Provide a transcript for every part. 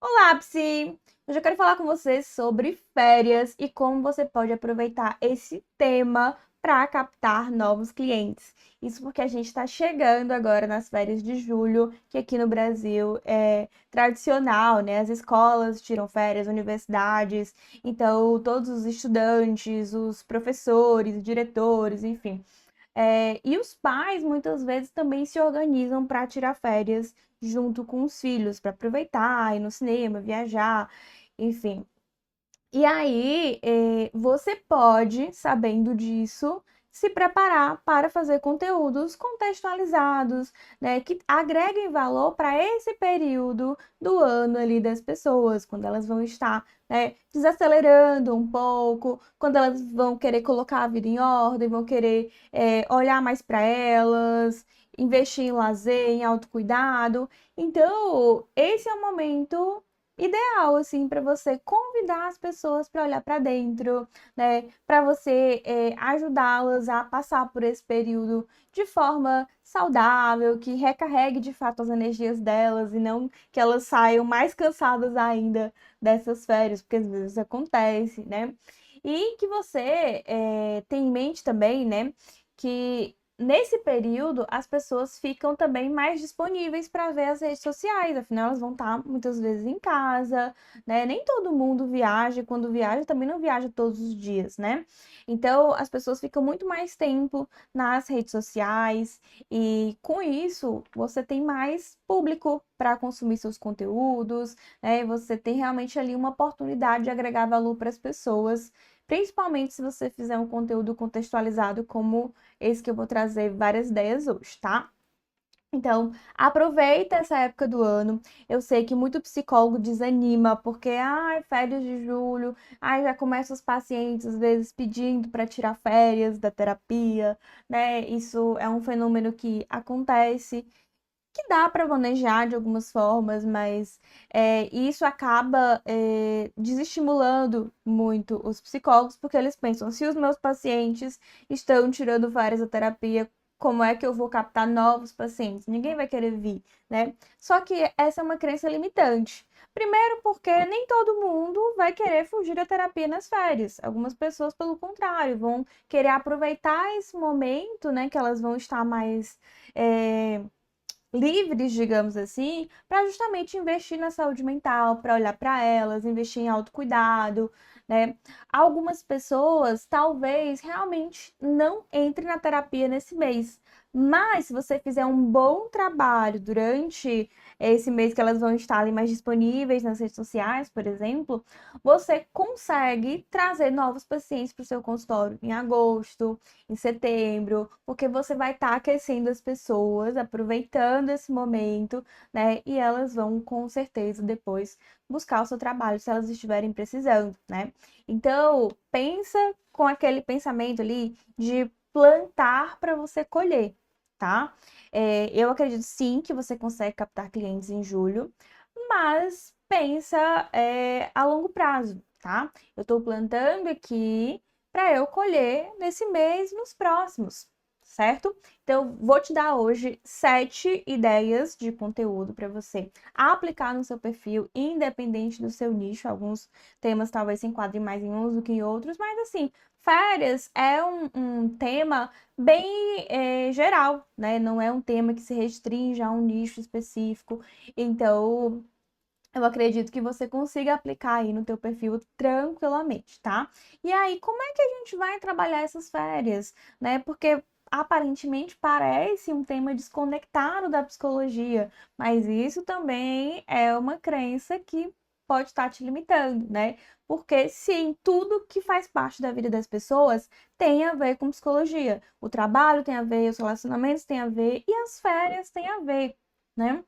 Olá, Psi! Hoje eu quero falar com você sobre férias e como você pode aproveitar esse tema para captar novos clientes. Isso porque a gente está chegando agora nas férias de julho, que aqui no Brasil é tradicional, né? As escolas tiram férias, universidades, então todos os estudantes, os professores, diretores, enfim, e os pais muitas vezes também se organizam para tirar férias junto com os filhos, para aproveitar, ir no cinema, viajar, enfim. E aí, você pode, sabendo disso, se preparar para fazer conteúdos contextualizados, né, que agreguem valor para esse período do ano ali das pessoas, quando elas vão estar, né, desacelerando um pouco, quando elas vão querer colocar a vida em ordem, vão querer, olhar mais para elas, investir em lazer, em autocuidado. Então, esse é o momento ideal, assim, para você convidar as pessoas para olhar para dentro, né? Para você ajudá-las a passar por esse período de forma saudável, que recarregue de fato as energias delas e não que elas saiam mais cansadas ainda dessas férias, porque às vezes acontece, né? E que você tenha em mente também, né? Que nesse período, as pessoas ficam também mais disponíveis para ver as redes sociais, afinal, elas vão estar muitas vezes em casa, né? Nem todo mundo viaja, quando viaja, também não viaja todos os dias, né? Então, as pessoas ficam muito mais tempo nas redes sociais e, com isso, você tem mais público para consumir seus conteúdos, né? Você tem realmente ali uma oportunidade de agregar valor para as pessoas. Principalmente se você fizer um conteúdo contextualizado como esse que eu vou trazer várias ideias hoje, tá? Então, aproveita essa época do ano. Eu sei que muito psicólogo desanima porque, ai, férias de julho, ai, já começam os pacientes às vezes pedindo para tirar férias da terapia, né? Isso é um fenômeno que acontece, que dá para manejar de algumas formas, mas isso acaba desestimulando muito os psicólogos, porque eles pensam, se os meus pacientes estão tirando várias da terapia, como é que eu vou captar novos pacientes? Ninguém vai querer vir, né? Só que essa é uma crença limitante. Primeiro, porque nem todo mundo vai querer fugir da terapia nas férias. Algumas pessoas, pelo contrário, vão querer aproveitar esse momento, né, que elas vão estar mais é, livres, digamos assim, para justamente investir na saúde mental, para olhar para elas, investir em autocuidado, né? Algumas pessoas talvez realmente não entrem na terapia nesse mês, mas se você fizer um bom trabalho durante esse mês que elas vão estar ali mais disponíveis nas redes sociais, por exemplo, você consegue trazer novos pacientes para o seu consultório em agosto, em setembro, porque você vai estar aquecendo as pessoas, aproveitando esse momento, né? E elas vão com certeza depois buscar o seu trabalho se elas estiverem precisando, né? Então, pensa com aquele pensamento ali de plantar para você colher, tá? Eu acredito sim que você consegue captar clientes em julho, mas pensa a longo prazo, tá? Eu estou plantando aqui para eu colher nesse mês e nos próximos, certo? Então, vou te dar hoje 7 ideias de conteúdo para você aplicar no seu perfil, independente do seu nicho. Alguns temas talvez se enquadrem mais em uns do que em outros, mas assim, férias é um tema bem geral, né? Não é um tema que se restringe a um nicho específico. Então, eu acredito que você consiga aplicar aí no teu perfil tranquilamente, tá? E aí, como é que a gente vai trabalhar essas férias, né? Porque aparentemente parece um tema desconectado da psicologia, mas isso também é uma crença que pode estar te limitando, né? Porque sim, tudo que faz parte da vida das pessoas tem a ver com psicologia. O trabalho tem a ver, os relacionamentos têm a ver e as férias têm a ver, né?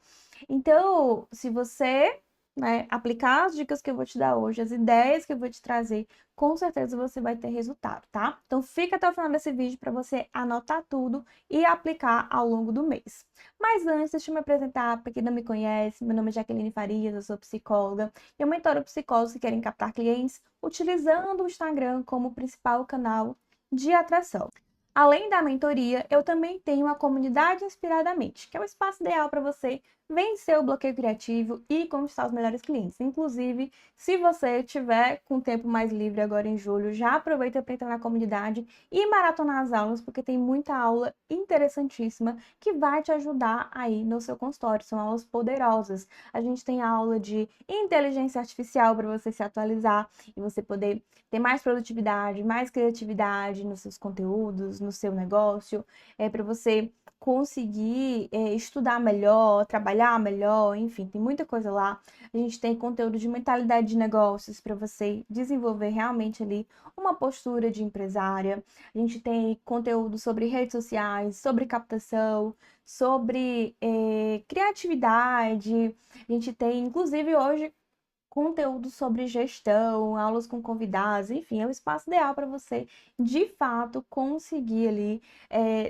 Então, se você, né, aplicar as dicas que eu vou te dar hoje, as ideias que eu vou te trazer, com certeza você vai ter resultado, tá? Então, fica até o final desse vídeo para você anotar tudo e aplicar ao longo do mês. Mas antes, deixa eu me apresentar para quem não me conhece. Meu nome é Jaqueline Farias, eu sou psicóloga e eu mentoro psicólogos que querem captar clientes utilizando o Instagram como principal canal de atração. Além da mentoria, eu também tenho a comunidade Inspiradamente, que é o espaço ideal para você vencer o bloqueio criativo e conquistar os melhores clientes. Inclusive, se você tiver com tempo mais livre agora em julho, já aproveita para entrar na comunidade e maratonar as aulas, porque tem muita aula interessantíssima que vai te ajudar aí no seu consultório. São aulas poderosas. A gente tem aula de inteligência artificial para você se atualizar e você poder ter mais produtividade, mais criatividade nos seus conteúdos, no seu negócio, para você conseguir estudar melhor, trabalhar melhor, enfim, tem muita coisa lá. A gente tem conteúdo de mentalidade de negócios para você desenvolver realmente ali uma postura de empresária. A gente tem conteúdo sobre redes sociais, sobre captação, sobre criatividade. A gente tem, inclusive, hoje conteúdo sobre gestão, aulas com convidados, enfim, é o espaço ideal para você, de fato, conseguir ali,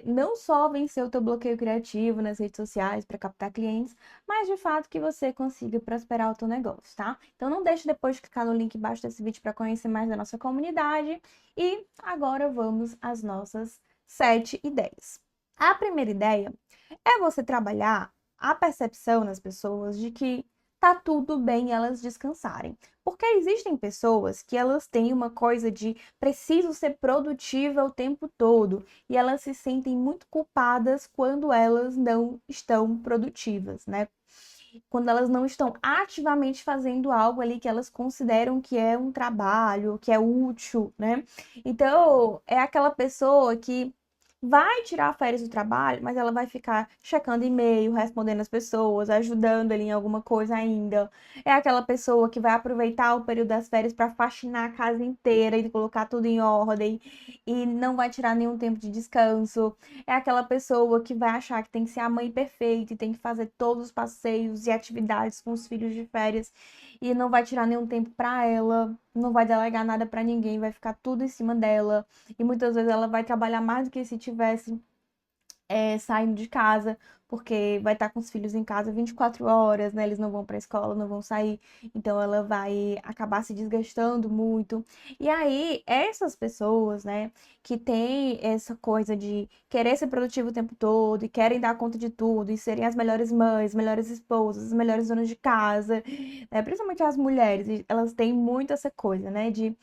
não só vencer o teu bloqueio criativo nas redes sociais para captar clientes, mas de fato que você consiga prosperar o teu negócio, tá? Então não deixe depois de clicar no link embaixo desse vídeo para conhecer mais da nossa comunidade. E agora vamos às nossas 7 ideias. A primeira ideia é você trabalhar a percepção nas pessoas de que tá tudo bem elas descansarem. Porque existem pessoas que elas têm uma coisa de preciso ser produtiva o tempo todo e elas se sentem muito culpadas quando elas não estão produtivas, né? Quando elas não estão ativamente fazendo algo ali que elas consideram que é um trabalho, que é útil, né? Então, é aquela pessoa que vai tirar férias do trabalho, mas ela vai ficar checando e-mail, respondendo as pessoas, ajudando ali em alguma coisa ainda. É aquela pessoa que vai aproveitar o período das férias para faxinar a casa inteira e colocar tudo em ordem e não vai tirar nenhum tempo de descanso. É aquela pessoa que vai achar que tem que ser a mãe perfeita e tem que fazer todos os passeios e atividades com os filhos de férias e não vai tirar nenhum tempo para ela, não vai delegar nada para ninguém, vai ficar tudo em cima dela. E muitas vezes ela vai trabalhar mais do que se tivesse saindo de casa, porque vai estar com os filhos em casa 24 horas, né? Eles não vão para a escola, não vão sair, então ela vai acabar se desgastando muito. E aí, essas pessoas, né, que têm essa coisa de querer ser produtivo o tempo todo e querem dar conta de tudo e serem as melhores mães, melhores esposas, as melhores donas de casa, né? Principalmente as mulheres, elas têm muito essa coisa, né, de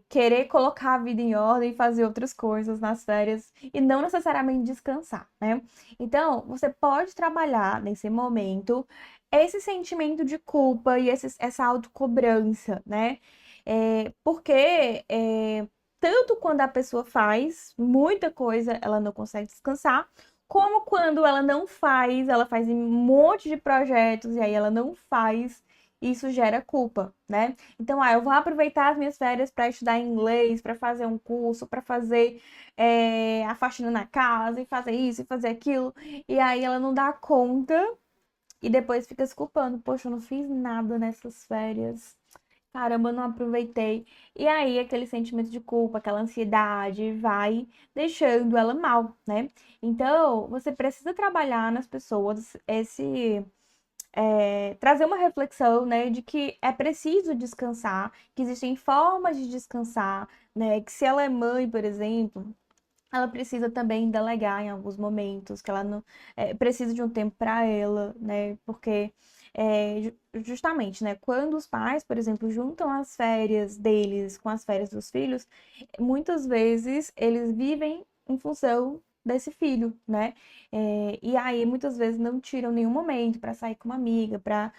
querer colocar a vida em ordem e fazer outras coisas nas férias e não necessariamente descansar, né? Então, você pode trabalhar nesse momento esse sentimento de culpa e essa autocobrança, né? Porque tanto quando a pessoa faz muita coisa, ela não consegue descansar, como quando ela não faz, ela faz um monte de projetos e aí ela não faz, isso gera culpa, né? Então, eu vou aproveitar as minhas férias para estudar inglês, para fazer um curso, para fazer a faxina na casa, e fazer isso e fazer aquilo. E aí ela não dá conta e depois fica se culpando. Poxa, eu não fiz nada nessas férias. Caramba, eu não aproveitei. E aí aquele sentimento de culpa, aquela ansiedade vai deixando ela mal, né? Então, você precisa trabalhar nas pessoas trazer uma reflexão, né, de que é preciso descansar, que existem formas de descansar, né, que se ela é mãe, por exemplo, ela precisa também delegar em alguns momentos, que ela não precisa de um tempo para ela, né, porque justamente, né, quando os pais, por exemplo, juntam as férias deles com as férias dos filhos, muitas vezes eles vivem em função desse filho, né? E aí muitas vezes não tiram nenhum momento para sair com uma amiga, para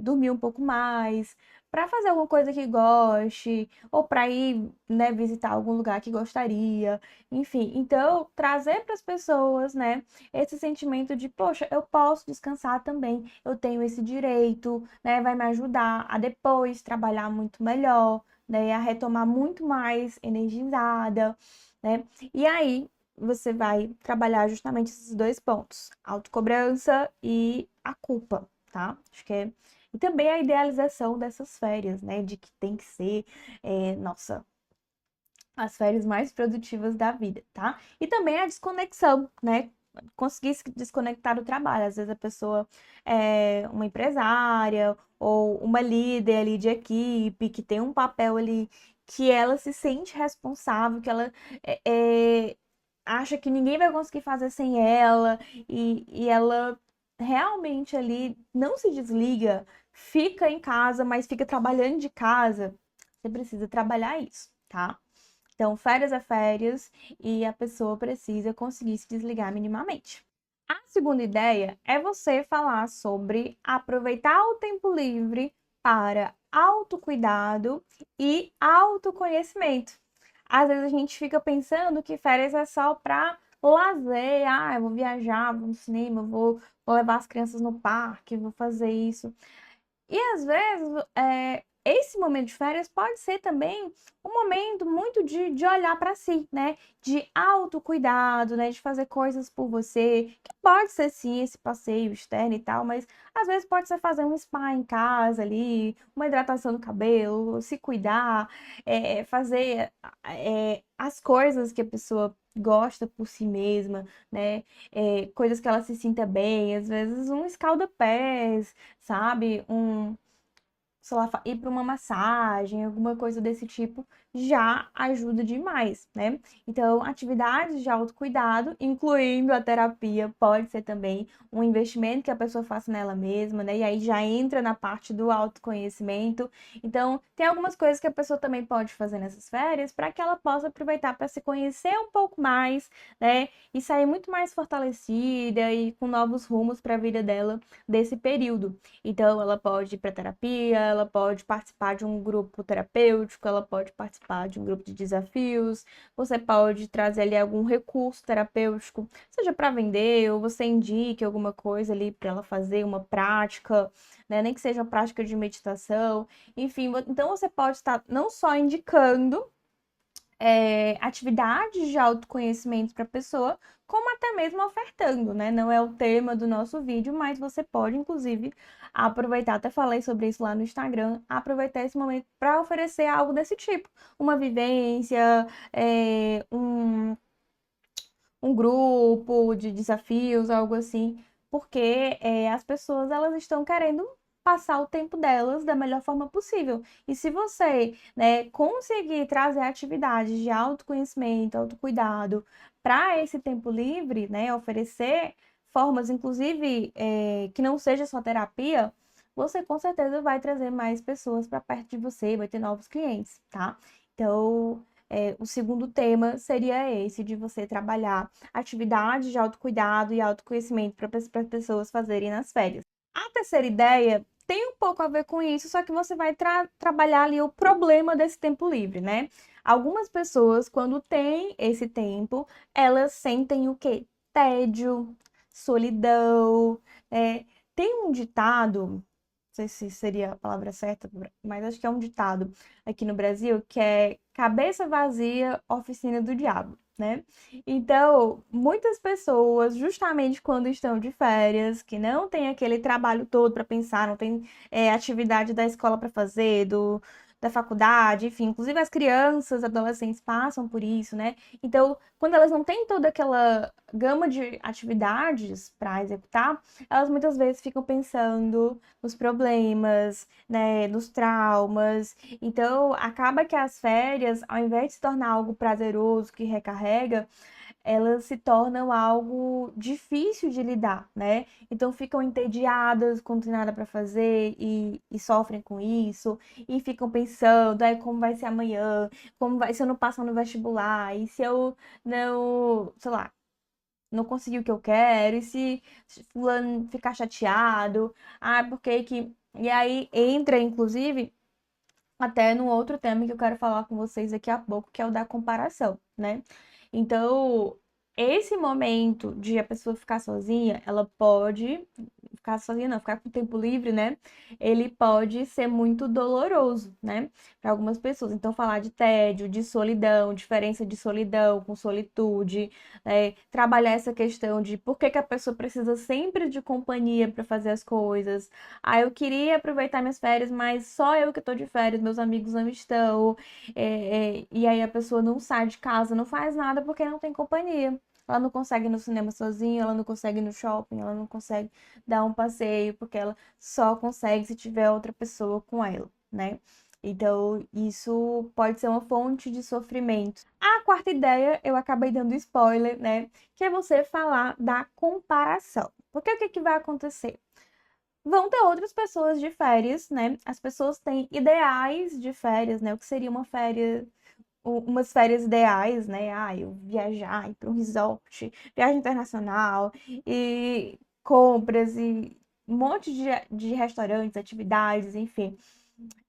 dormir um pouco mais, para fazer alguma coisa que goste, ou para ir, né, visitar algum lugar que gostaria, enfim. Então, trazer para as pessoas, né, esse sentimento de, poxa, eu posso descansar também, eu tenho esse direito, né, vai me ajudar a depois trabalhar muito melhor, né, a retomar muito mais energizada, né? E aí você vai trabalhar justamente esses dois pontos, autocobrança e a culpa, tá? Acho que é. E também a idealização dessas férias, né? De que tem que ser, nossa, as férias mais produtivas da vida, tá? E também a desconexão, né? Conseguir se desconectar do trabalho. Às vezes a pessoa é uma empresária ou uma líder ali de equipe que tem um papel ali que ela se sente responsável, que ela acha que ninguém vai conseguir fazer sem ela e ela realmente ali não se desliga, fica em casa, mas fica trabalhando de casa, você precisa trabalhar isso, tá? Então, férias é férias e a pessoa precisa conseguir se desligar minimamente. A segunda ideia é você falar sobre aproveitar o tempo livre para autocuidado e autoconhecimento. Às vezes a gente fica pensando que férias é só para lazer, eu vou viajar, vou no cinema, vou levar as crianças no parque, vou fazer isso. E às vezes, esse momento de férias pode ser também um momento muito de olhar para si, né? De autocuidado, né? De fazer coisas por você, que pode ser sim esse passeio externo e tal, mas às vezes pode ser fazer um spa em casa ali, uma hidratação do cabelo, se cuidar, fazer as coisas que a pessoa gosta por si mesma, né? Coisas que ela se sinta bem, às vezes um escalda-pés, sabe? Sei lá, ir para uma massagem, alguma coisa desse tipo, já ajuda demais, né? Então, atividades de autocuidado, incluindo a terapia, pode ser também um investimento que a pessoa faça nela mesma, né? E aí já entra na parte do autoconhecimento. Então, tem algumas coisas que a pessoa também pode fazer nessas férias para que ela possa aproveitar para se conhecer um pouco mais, né? E sair muito mais fortalecida e com novos rumos para a vida dela desse período. Então, ela pode ir para terapia, ela pode participar de um grupo terapêutico, ela pode participar de um grupo de desafios, você pode trazer ali algum recurso terapêutico, seja para vender, ou você indique alguma coisa ali para ela fazer, uma prática, né? Nem que seja uma prática de meditação, enfim. Então, você pode estar não só indicando atividades de autoconhecimento para a pessoa, como até mesmo ofertando, né? Não é o tema do nosso vídeo, mas você pode, inclusive, aproveitar, até falei sobre isso lá no Instagram, aproveitar esse momento para oferecer algo desse tipo, uma vivência, um grupo de desafios, algo assim, porque as pessoas elas estão querendo passar o tempo delas da melhor forma possível. E se você, né, conseguir trazer atividades de autoconhecimento, autocuidado para esse tempo livre, né, oferecer formas, inclusive, que não seja só terapia, você com certeza vai trazer mais pessoas para perto de você, vai ter novos clientes, tá? Então, o segundo tema seria esse, de você trabalhar atividades de autocuidado e autoconhecimento para as pessoas fazerem nas férias. A terceira ideia tem um pouco a ver com isso, só que você vai trabalhar ali o problema desse tempo livre, né? Algumas pessoas, quando têm esse tempo, elas sentem o quê? Tédio, solidão. é, Tem um ditado, não sei se seria a palavra certa, mas acho que é um ditado aqui no Brasil, que é cabeça vazia, oficina do diabo, né? Então, muitas pessoas, justamente quando estão de férias, que não tem aquele trabalho todo para pensar, não tem atividade da escola para fazer, da faculdade, enfim, inclusive as crianças, adolescentes passam por isso, né? Então, quando elas não têm toda aquela gama de atividades para executar, elas muitas vezes ficam pensando nos problemas, né, nos traumas. Então, acaba que as férias, ao invés de se tornar algo prazeroso que recarrega, elas se tornam algo difícil de lidar, né? Então ficam entediadas quando não tem nada para fazer e sofrem com isso, e ficam pensando, como vai ser amanhã, como vai se eu não passar no vestibular, e se eu não, sei lá, não conseguir o que eu quero, e se fulano ficar chateado, por que que... E aí entra, inclusive, até no outro tema que eu quero falar com vocês daqui a pouco, que é o da comparação, né? Então, esse momento de a pessoa ficar sozinha, ela pode ficar sozinha, não, ficar com tempo livre, né? Ele pode ser muito doloroso, né? Para algumas pessoas. Então, falar de tédio, de solidão, diferença de solidão com solitude, né? Trabalhar essa questão de por que que a pessoa precisa sempre de companhia para fazer as coisas. Eu queria aproveitar minhas férias, mas só eu que tô de férias, meus amigos não estão. E aí a pessoa não sai de casa, não faz nada porque não tem companhia. Ela não consegue ir no cinema sozinha, ela não consegue ir no shopping, ela não consegue dar um passeio, porque ela só consegue se tiver outra pessoa com ela, né? Então, isso pode ser uma fonte de sofrimento. A quarta ideia, eu acabei dando spoiler, né? Que é você falar da comparação. Porque o que que vai acontecer? Vão ter outras pessoas de férias, né? As pessoas têm ideais de férias, né? O que seria uma férias, umas férias ideais, né? Ah, eu viajar, ir para um resort, viagem internacional e compras e um monte de restaurantes, atividades, enfim.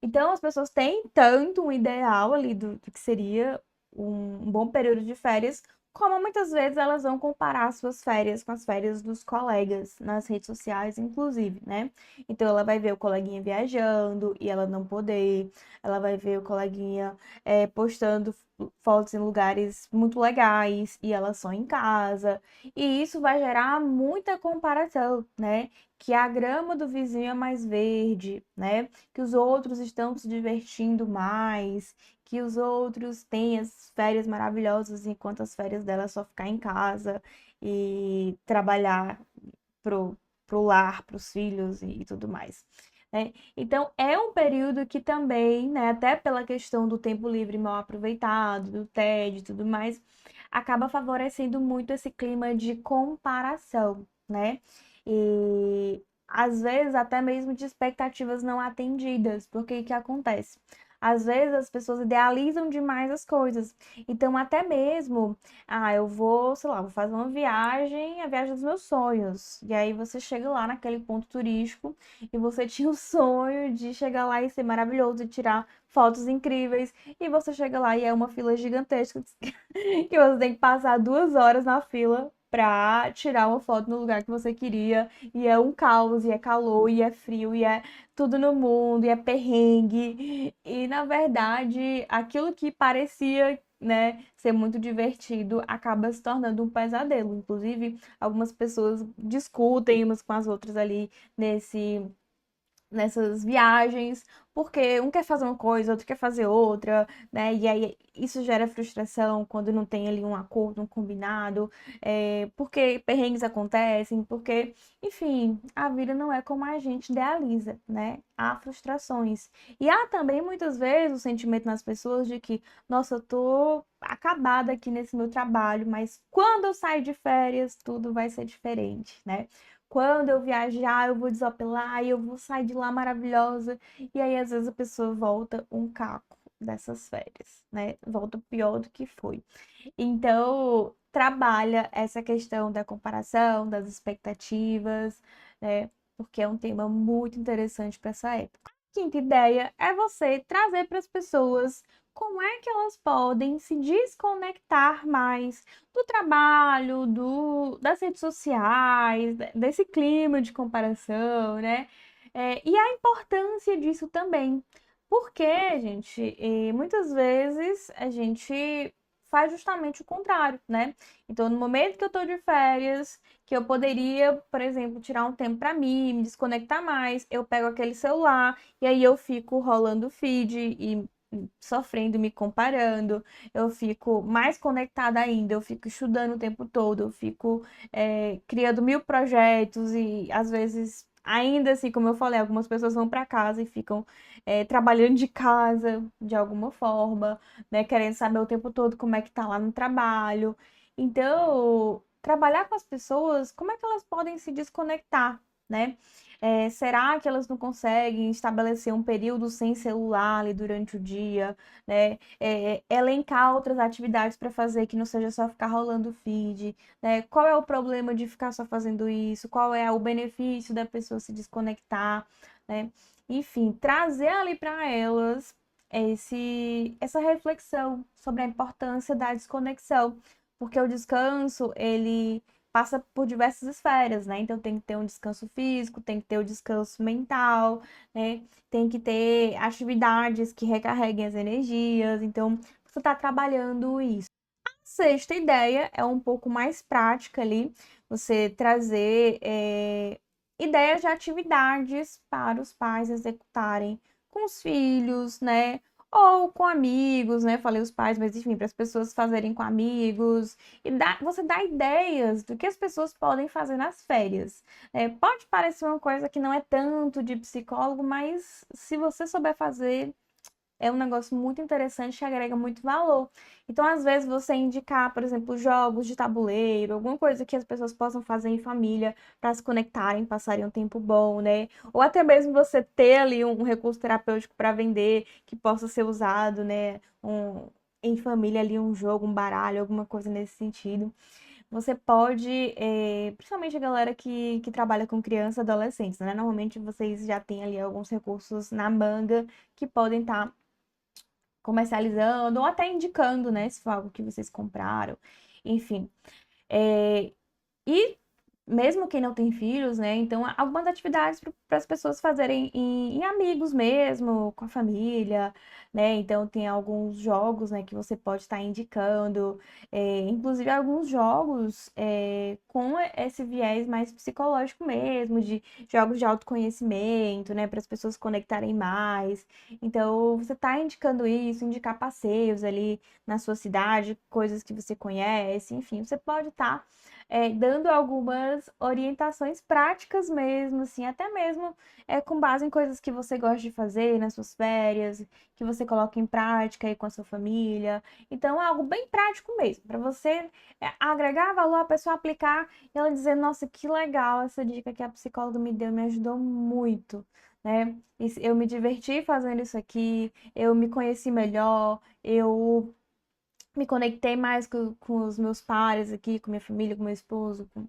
Então, as pessoas têm tanto um ideal ali do que seria um bom período de férias, como muitas vezes elas vão comparar suas férias com as férias dos colegas nas redes sociais, inclusive, né? Então, ela vai ver o coleguinha viajando e ela não poder, ela vai ver o coleguinha postando fotos em lugares muito legais e ela só em casa. E isso vai gerar muita comparação, né? Que a grama do vizinho é mais verde, né? Que os outros estão se divertindo mais, que os outros têm as férias maravilhosas, enquanto as férias dela é só ficar em casa e trabalhar pro lar, pros filhos e tudo mais. Né? Então, é um período que também, né, até pela questão do tempo livre mal aproveitado, do tédio e tudo mais, acaba favorecendo muito esse clima de comparação, né? E às vezes até mesmo de expectativas não atendidas, porque o que acontece? Às vezes as pessoas idealizam demais as coisas. Então, até mesmo, eu vou, sei lá, vou fazer uma viagem, a viagem dos meus sonhos. E aí você chega lá naquele ponto turístico e você tinha o sonho de chegar lá e ser maravilhoso e tirar fotos incríveis. E você chega lá e é uma fila gigantesca que você tem que passar 2 horas na fila pra tirar uma foto no lugar que você queria. E é um caos, e é calor, e é frio, e é tudo no mundo, e é perrengue. E na verdade, aquilo que parecia, né, ser muito divertido acaba se tornando um pesadelo. Inclusive, algumas pessoas discutem umas com as outras ali nessas viagens, porque um quer fazer uma coisa, outro quer fazer outra, né? E aí isso gera frustração quando não tem ali um acordo, um combinado, porque perrengues acontecem, porque, enfim, a vida não é como a gente idealiza, né? Há frustrações. E há também muitas vezes o sentimento nas pessoas de que, nossa, eu tô acabada aqui nesse meu trabalho, mas quando eu sair de férias, tudo vai ser diferente, né? Quando eu viajar, eu vou desapelar e eu vou sair de lá maravilhosa. E aí, às vezes, a pessoa volta um caco dessas férias, né? Volta pior do que foi. Então, trabalha essa questão da comparação, das expectativas, né? Porque é um tema muito interessante para essa época. A quinta ideia é você trazer para as pessoas como é que elas podem se desconectar mais do trabalho, das redes sociais, desse clima de comparação, né? E a importância disso também. Porque, gente, muitas vezes a gente faz justamente o contrário, né? Então, no momento que eu tô de férias, que eu poderia, por exemplo, tirar um tempo para mim, me desconectar mais, eu pego aquele celular e aí eu fico rolando o feed e sofrendo, me comparando, eu fico mais conectada ainda, eu fico estudando o tempo todo, eu fico criando mil projetos e às vezes. Ainda assim, como eu falei, algumas pessoas vão para casa e ficam trabalhando de casa de alguma forma, né? Querendo saber o tempo todo como é que tá lá no trabalho. Então, trabalhar com as pessoas, como é que elas podem se desconectar, né? Será que elas não conseguem estabelecer um período sem celular ali durante o dia, né? Elencar outras atividades para fazer que não seja só ficar rolando o feed, né? Qual é o problema de ficar só fazendo isso? Qual é o benefício da pessoa se desconectar, né? Enfim, trazer ali para elas essa reflexão sobre a importância da desconexão, porque o descanso, ele passa por diversas esferas, né? Então tem que ter um descanso físico, tem que ter o descanso mental, né? Tem que ter atividades que recarreguem as energias. Então, você está trabalhando isso. A sexta ideia é um pouco mais prática ali, você trazer ideias de atividades para os pais executarem com os filhos, né? Ou com amigos, né? Falei os pais, mas enfim, para as pessoas fazerem com amigos. E você dá ideias do que as pessoas podem fazer nas férias. Pode parecer uma coisa que não é tanto de psicólogo, mas se você souber fazer, é um negócio muito interessante que agrega muito valor. Então, às vezes, você indicar, por exemplo, jogos de tabuleiro, alguma coisa que as pessoas possam fazer em família para se conectarem, passarem um tempo bom, né? Ou até mesmo você ter ali um recurso terapêutico para vender que possa ser usado, né? Em família ali, um jogo, um baralho, alguma coisa nesse sentido. Você pode, principalmente a galera que trabalha com crianças e adolescentes, né? Normalmente vocês já têm ali alguns recursos na manga que podem estar comercializando ou até indicando, né? Se for algo que vocês compraram, enfim. É, e mesmo quem não tem filhos, né? Então, algumas atividades para as pessoas fazerem em amigos mesmo, com a família, né? Então, tem alguns jogos, né, que você pode estar indicando, inclusive alguns jogos com esse viés mais psicológico mesmo, de jogos de autoconhecimento, né, para as pessoas conectarem mais. Então, você está indicando isso, indicar passeios ali na sua cidade, coisas que você conhece, enfim, você pode estar dando algumas orientações práticas mesmo, assim, até mesmo com base em coisas que você gosta de fazer nas suas férias, que você coloca em prática aí com a sua família. Então, é algo bem prático mesmo, para você agregar valor, a pessoa aplicar e ela dizer, nossa, que legal essa dica que a psicóloga me deu, me ajudou muito. Né? Eu me diverti fazendo isso aqui, eu me conheci melhor, eu me conectei mais com os meus pares aqui, com minha família, com meu esposo, com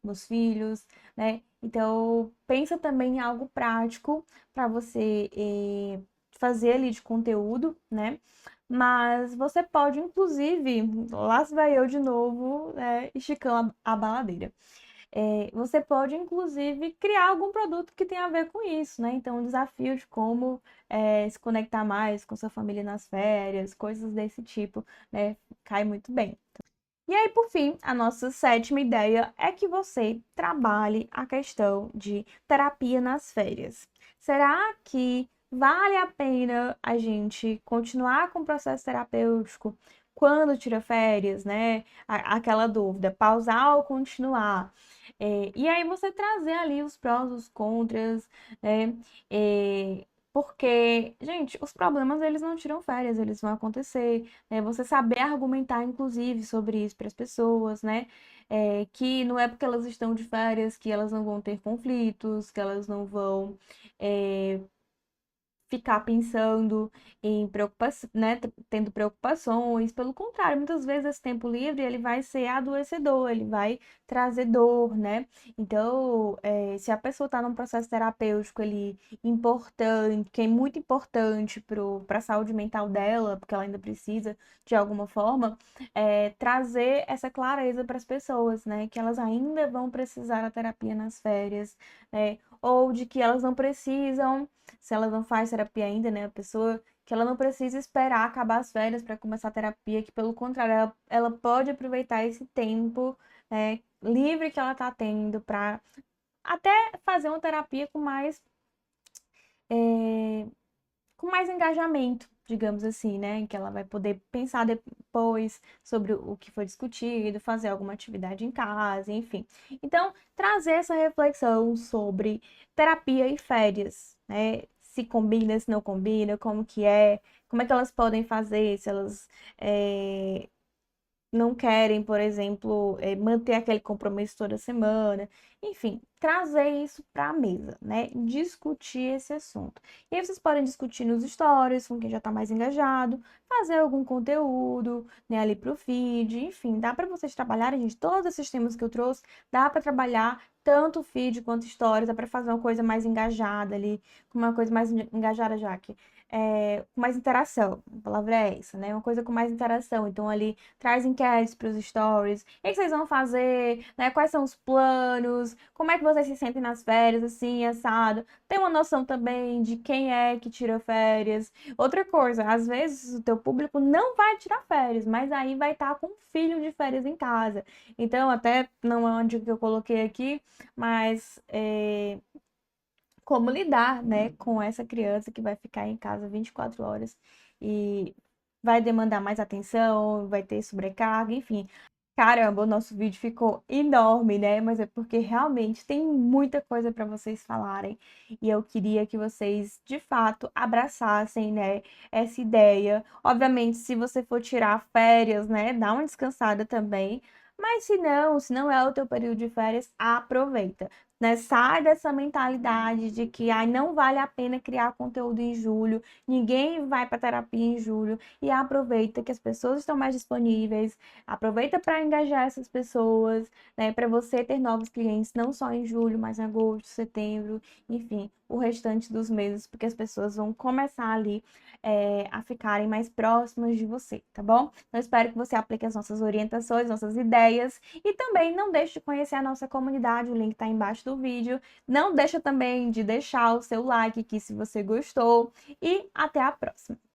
meus filhos, né? Então, pensa também em algo prático para você fazer ali de conteúdo, né? Mas você pode, inclusive, lá se vai eu de novo, né, esticando a baladeira. Você pode, inclusive, criar algum produto que tenha a ver com isso, né? Então, um desafio de como se conectar mais com sua família nas férias, coisas desse tipo, né? Cai muito bem. E aí, por fim, a nossa sétima ideia é que você trabalhe a questão de terapia nas férias. Será que vale a pena a gente continuar com o processo terapêutico quando tira férias, né? Aquela dúvida, pausar ou continuar? E aí você trazer ali os prós, os contras, né? Porque, gente, os problemas eles não tiram férias, eles vão acontecer, né? Você saber argumentar, inclusive, sobre isso para as pessoas, né? Que não é porque elas estão de férias que elas não vão ter conflitos, que elas não vão é, ficar pensando em preocupação, né, tendo preocupações. Pelo contrário, muitas vezes esse tempo livre ele vai ser adoecedor, ele vai trazer dor, né? Então, se a pessoa está num processo terapêutico ali importante, que é muito importante para a saúde mental dela, porque ela ainda precisa de alguma forma, trazer essa clareza para as pessoas, né? Que elas ainda vão precisar da terapia nas férias, né? Ou de que elas não precisam, se ela não faz terapia ainda, né, a pessoa, que ela não precisa esperar acabar as férias para começar a terapia, que pelo contrário, ela pode aproveitar esse tempo, né, livre que ela está tendo para até fazer uma terapia é, com mais engajamento, digamos assim, né? Em que ela vai poder pensar depois sobre o que foi discutido, fazer alguma atividade em casa, enfim. Então, trazer essa reflexão sobre terapia e férias, né? Se combina, se não combina, como é que elas podem fazer, se elas não querem, por exemplo, manter aquele compromisso toda semana. Enfim, trazer isso para a mesa, né? Discutir esse assunto. E aí vocês podem discutir nos stories com quem já está mais engajado, fazer algum conteúdo, né, ali para o feed, enfim, dá para vocês trabalharem, gente, todos esses temas que eu trouxe, dá para trabalhar tanto feed quanto stories, dá para fazer uma coisa mais engajada ali, uma coisa mais engajada, já que com mais interação, a palavra é essa, né? Uma coisa com mais interação. Então, ali traz enquetes para os stories. O que vocês vão fazer? Né? Quais são os planos? Como é que vocês se sentem nas férias, assim, assado? Tem uma noção também de quem é que tira férias. Outra coisa, às vezes o teu público não vai tirar férias, mas aí vai estar com um filho de férias em casa. Então, até não é onde que eu coloquei aqui, mas como lidar, né, com essa criança que vai ficar em casa 24 horas e vai demandar mais atenção, vai ter sobrecarga, enfim. caramba, o nosso vídeo ficou enorme, né? Mas é porque realmente tem muita coisa para vocês falarem e eu queria que vocês, de fato, abraçassem, né, essa ideia. Obviamente, se você for tirar férias, né, dá uma descansada também. Mas se não é o teu período de férias, aproveita, né? Sai dessa mentalidade de que ai, não vale a pena criar conteúdo em julho, ninguém vai para terapia em julho e aproveita que as pessoas estão mais disponíveis, aproveita para engajar essas pessoas, né, para você ter novos clientes não só em julho, mas em agosto, setembro, enfim, o restante dos meses, porque as pessoas vão começar ali a ficarem mais próximas de você, tá bom? Então, espero que você aplique as nossas orientações, nossas ideias e também não deixe de conhecer a nossa comunidade, o link está embaixo do vídeo. Não deixa também de deixar o seu like aqui se você gostou e até a próxima!